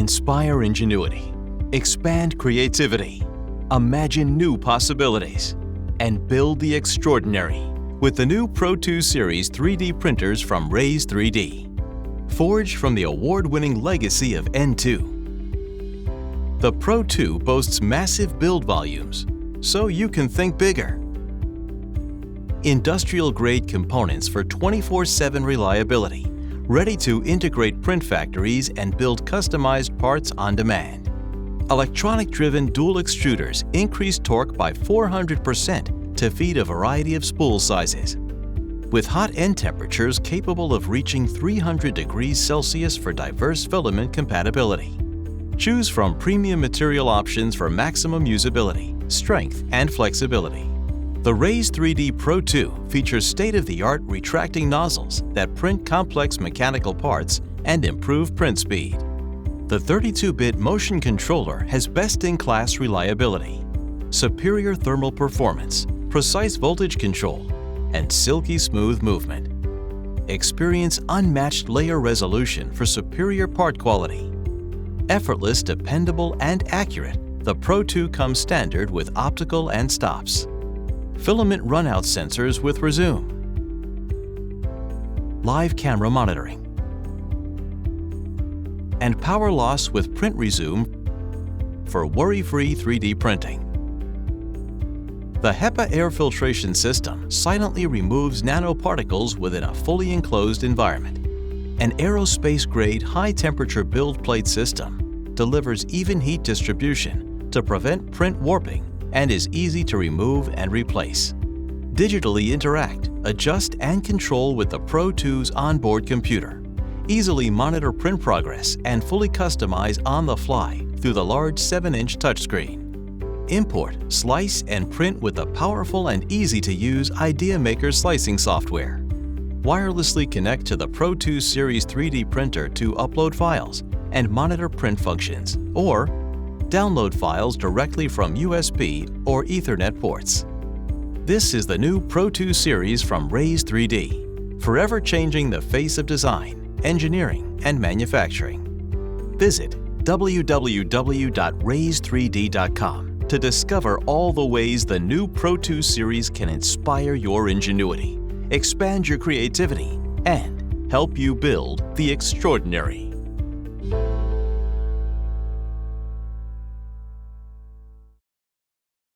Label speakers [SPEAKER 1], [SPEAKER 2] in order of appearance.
[SPEAKER 1] Inspire ingenuity, expand creativity, imagine new possibilities, and build the extraordinary with the new Pro2 Series 3D printers from Raise3D, forged from the award-winning legacy of N2. The Pro2 boasts massive build volumes, so you can think bigger. Industrial-grade components for 24/7 reliability, ready to integrate print factories and build customized parts on demand. Electronic-driven dual extruders increase torque by 400% to feed a variety of spool sizes. With hot end temperatures capable of reaching 300 degrees Celsius for diverse filament compatibility. Choose from premium material options for maximum usability, strength, and flexibility. The Raise3D Pro2 features state-of-the-art retracting nozzles that print complex mechanical parts and improve print speed. The 32-bit motion controller has best-in-class reliability, superior thermal performance, precise voltage control, and silky smooth movement. Experience unmatched layer resolution for superior part quality. Effortless, dependable, and accurate, the Pro2 comes standard with optical and stops. Filament runout sensors with resume. Live camera monitoring. And power loss with print resume for worry-free 3D printing. The HEPA air filtration system silently removes nanoparticles within a fully enclosed environment. An aerospace-grade high-temperature build plate system delivers even heat distribution to prevent print warping and is easy to remove and replace. Digitally interact, adjust, and control with the Pro2's onboard computer. Easily monitor print progress and fully customize on the fly through the large 7-inch touchscreen. Import, slice, and print with the powerful and easy-to-use IdeaMaker slicing software. Wirelessly connect to the Pro2 Series 3D printer to upload files and monitor print functions, or download files directly from USB or Ethernet ports. This is the new Pro2 Series from Raise3D, forever changing the face of design, engineering, and manufacturing. Visit www.raise3d.com to discover all the ways the new Pro2 Series can inspire your ingenuity, expand your creativity, and help you build the extraordinary.